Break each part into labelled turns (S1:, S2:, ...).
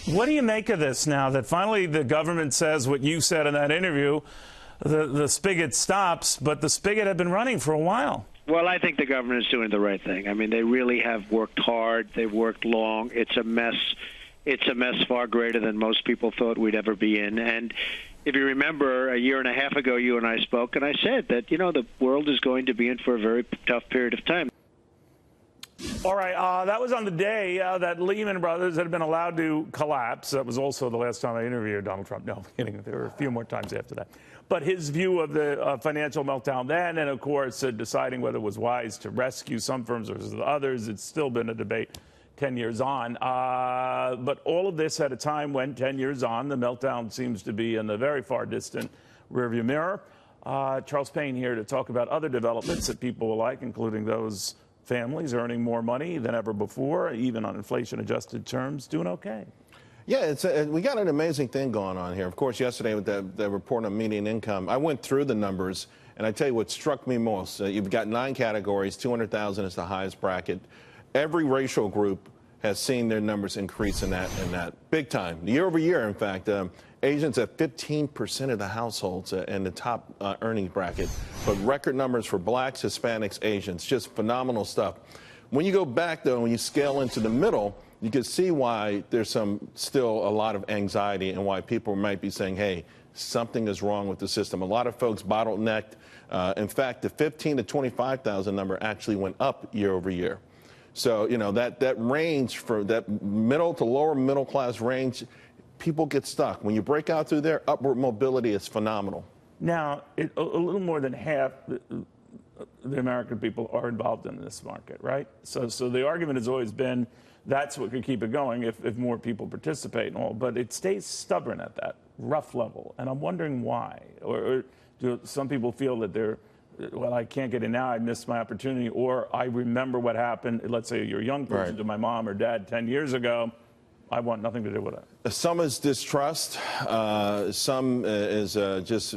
S1: What do you make of this now that finally the government says what you said in that interview, the spigot stops, but the spigot had been running for a while?
S2: Well, I think the government is doing the right thing. I mean, they really have worked hard. They've worked long. It's a mess. It's a mess far greater than most people thought we'd ever be in. And if you remember, a year and a half ago, you and I spoke, and I said that, the world is going to be in for a very tough period of time.
S1: All right. That was on the day that Lehman Brothers had been allowed to collapse. That was also the last time I interviewed Donald Trump. No, I'm kidding. There were a few more times after that. But his view of the financial meltdown then, and, of course, deciding whether it was wise to rescue some firms versus others, it's still been a debate 10 years on. But all of this at a time when, 10 years on, the meltdown seems to be in the very far distant rearview mirror. Charles Payne here to talk about other developments that people will like, including those families earning more money than ever before, even on inflation-adjusted terms, doing okay.
S3: Yeah, we got an amazing thing going on here. Of course, yesterday with the report on median income, I went through the numbers, and I tell you what struck me most. You've got 9 categories, 200,000 is the highest bracket. Every racial group has seen their numbers increase in that big time. Year over year, in fact, Asians at 15% of the households in the top earnings bracket, but record numbers for blacks, Hispanics, Asians, just phenomenal stuff. When you go back, though, when you scale into the middle, you can see why there's still a lot of anxiety and why people might be saying, hey, something is wrong with the system. A lot of folks bottlenecked. In fact, the 15 to 25,000 number actually went up year over year. So, that range for that middle to lower middle class range, people get stuck. When you break out through there, upward mobility is phenomenal.
S1: Now, a little more than half the American people are involved in this market, right? So the argument has always been that's what could keep it going if more people participate and all. But it stays stubborn at that rough level. And I'm wondering why. Or do some people feel that well, I can't get in now, I missed my opportunity, or I remember what happened, let's say you're a young person, to my mom or dad 10 years ago, I want nothing to do with it.
S3: Some is distrust. Some is just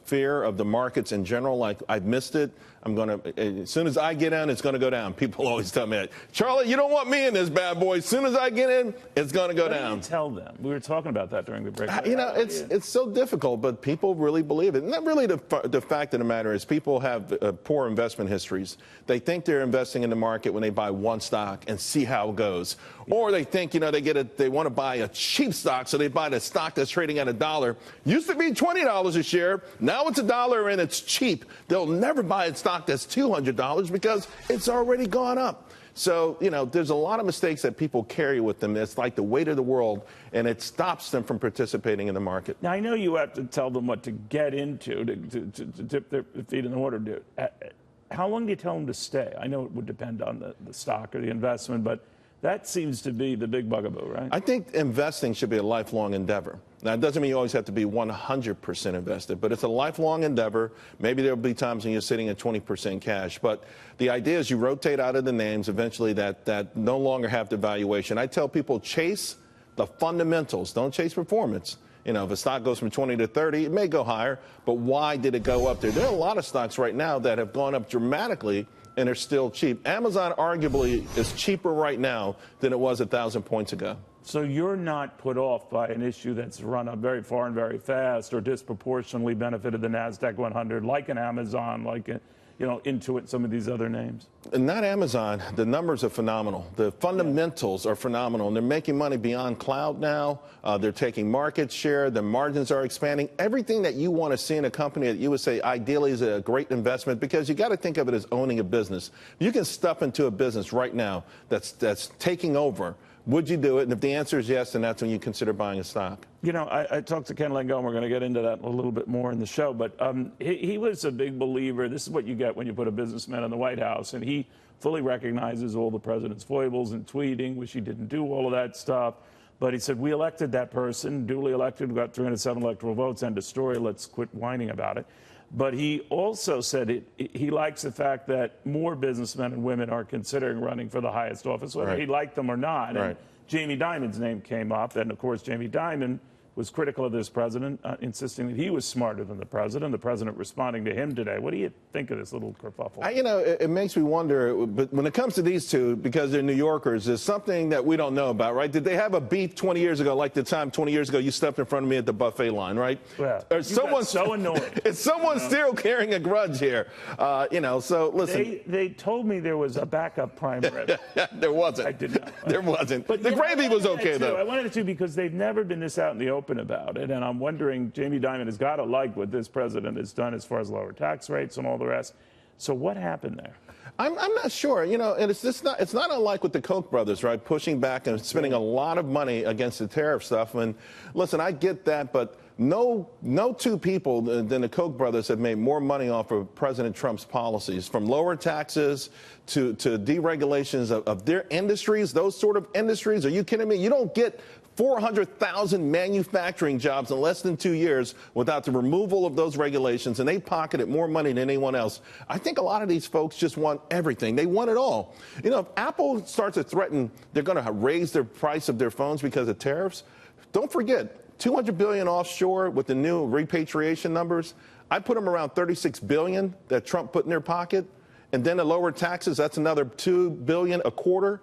S3: fear of the markets in general, like I've missed it. As soon as I get in, it's going to go down. People always tell me that. Charlie, you don't want me in this bad boy. As soon as I get in, it's going to go down.
S1: What do you tell them? We were talking about that during the break.
S3: It's so difficult, but people really believe it. And that really the fact of the matter is people have poor investment histories. They think they're investing in the market when they buy one stock and see how it goes. Or they think, they want to buy a cheap stock, so they buy the stock that's trading at $1. Used to be $20 a share. Now it's $1 and it's cheap. They'll never buy a stock that's $200 because it's already gone up. So, there's a lot of mistakes that people carry with them. It's like the weight of the world, and it stops them from participating in the market.
S1: Now, I know you have to tell them what to get into to dip their feet in the water. How long do you tell them to stay? I know it would depend on the stock or the investment, but that seems to be the big bugaboo, right?
S3: I think investing should be a lifelong endeavor. Now, it doesn't mean you always have to be 100% invested, but it's a lifelong endeavor. Maybe there'll be times when you're sitting at 20% cash. But the idea is you rotate out of the names eventually that no longer have the valuation. I tell people chase the fundamentals. Don't chase performance. If a stock goes from 20 to 30, it may go higher, but why did it go up there? There are a lot of stocks right now that have gone up dramatically and are still cheap. Amazon arguably is cheaper right now than it was 1,000 points ago.
S1: So you're not put off by an issue that's run up very far and very fast or disproportionately benefited the NASDAQ 100, like an Amazon, like Intuit, some of these other names?
S3: Not Amazon. The numbers are phenomenal. The fundamentals are phenomenal. And they're making money beyond cloud now. They're taking market share. The margins are expanding. Everything that you want to see in a company that you would say ideally is a great investment, because you got to think of it as owning a business. You can step into a business right now that's taking over. Would you do it? And if the answer is yes, then that's when you consider buying a stock.
S1: I talked to Ken Langone. We're going to get into that a little bit more in the show. But he was a big believer. This is what you get when you put a businessman in the White House. And he fully recognizes all the president's foibles and tweeting, wish he didn't do all of that stuff. But he said, we elected that person, duly elected, got 307 electoral votes, end of story. Let's quit whining about it. But he also said he likes the fact that more businessmen and women are considering running for the highest office, whether he liked them or not.
S3: Right.
S1: And Jamie Dimon's name came up. And, of course, Jamie Dimon was critical of this president, insisting that he was smarter than the president responding to him today. What do you think of this little kerfuffle?
S3: You know, it makes me wonder, but when it comes to these two, because they're New Yorkers, there's something that we don't know about, right? Did they have a beef 20 years ago, like the time 20 years ago you stepped in front of me at the buffet line, right?
S1: Yeah.
S3: Or someone
S1: so annoyed.
S3: Is someone still carrying a grudge here? You know, so listen.
S1: They told me there was a backup prime rib.
S3: There wasn't.
S1: I did not.
S3: There wasn't.
S1: But
S3: the gravy was okay, though.
S1: I wanted it to because they've never been this out in the open about it. And I'm wondering, Jamie Dimon has got to like what this president has done as far as lower tax rates and all the rest. So what happened there?
S3: I'm not sure. You know, and it's not unlike with the Koch brothers, right? Pushing back and spending a lot of money against the tariff stuff. And listen, I get that, but no two people than the Koch brothers have made more money off of President Trump's policies, from lower taxes to deregulations of their industries, those sort of industries. Are you kidding me? You don't get 400,000 manufacturing jobs in less than 2 years without the removal of those regulations, and they pocketed more money than anyone else. I think a lot of these folks just want everything. They want it all. You know, if Apple starts to threaten they're going to raise their price of their phones because of tariffs, don't forget, $200 billion offshore with the new repatriation numbers. I put them around $36 billion that Trump put in their pocket, and then the lower taxes, that's another $2 billion a quarter.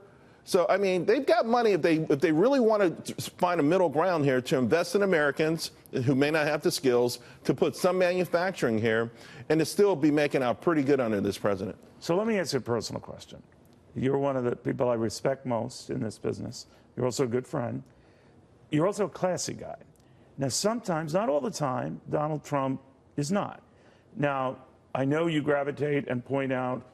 S3: So, I mean, they've got money if they really want to find a middle ground here to invest in Americans who may not have the skills, to put some manufacturing here, and to still be making out pretty good under this president.
S1: So let me ask you a personal question. You're one of the people I respect most in this business. You're also a good friend. You're also a classy guy. Now, sometimes, not all the time, Donald Trump is not. Now, I know you gravitate and point out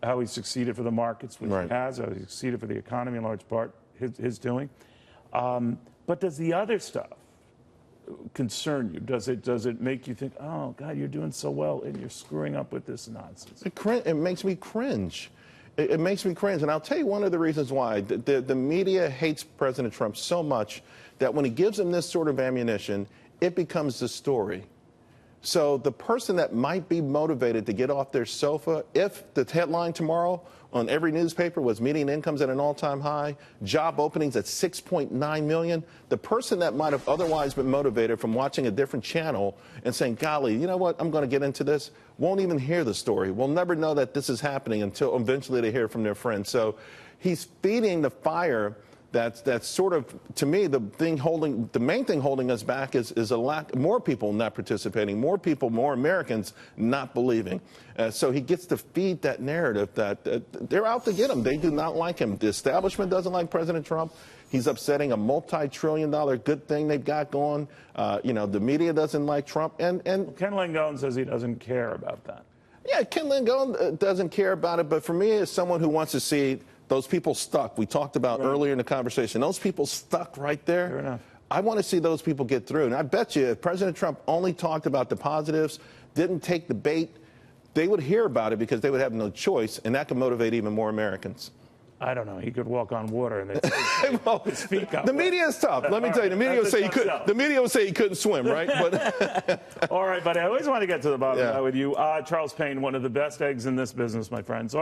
S1: how he succeeded for the markets, which
S3: right.
S1: he has, how he succeeded for the economy in large part, his doing. But does the other stuff concern you? Does it make you think, oh, God, you're doing so well and you're screwing up with this nonsense?
S3: It makes me cringe. It makes me cringe. And I'll tell you one of the reasons why. The media hates President Trump so much that when he gives them this sort of ammunition, it becomes the story. So the person that might be motivated to get off their sofa, if the headline tomorrow on every newspaper was median incomes at an all-time high, job openings at 6.9 million, the person that might have otherwise been motivated from watching a different channel and saying, golly, you know what, I'm going to get into this, won't even hear the story. We'll never know that this is happening until eventually they hear from their friends. So he's feeding the fire. That's sort of, to me, the main thing holding us back is a lack, more people not participating, more Americans not believing. So he gets to feed that narrative that they're out to get him. They do not like him. The establishment doesn't like President Trump. He's upsetting a multi-trillion-dollar good thing they've got going. You know, the media doesn't like Trump. And
S1: Ken Langone says he doesn't care about that.
S3: Yeah, Ken Langone doesn't care about it. But for me, as someone who wants to see those people stuck, we talked about earlier in the conversation, those people stuck right there.
S1: Fair enough.
S3: I want to see those people get through. And I bet you if President Trump only talked about the positives, didn't take the bait, they would hear about it because they would have no choice, and that could motivate even more Americans.
S1: I don't know. He could walk on water and
S3: well,
S1: his feet got
S3: the media is tough. Let me tell you, the media would say he couldn't swim, right? But
S1: all right, buddy. I always want to get to the bottom of that with you. Charles Payne, one of the best eggs in this business, my friends. All right.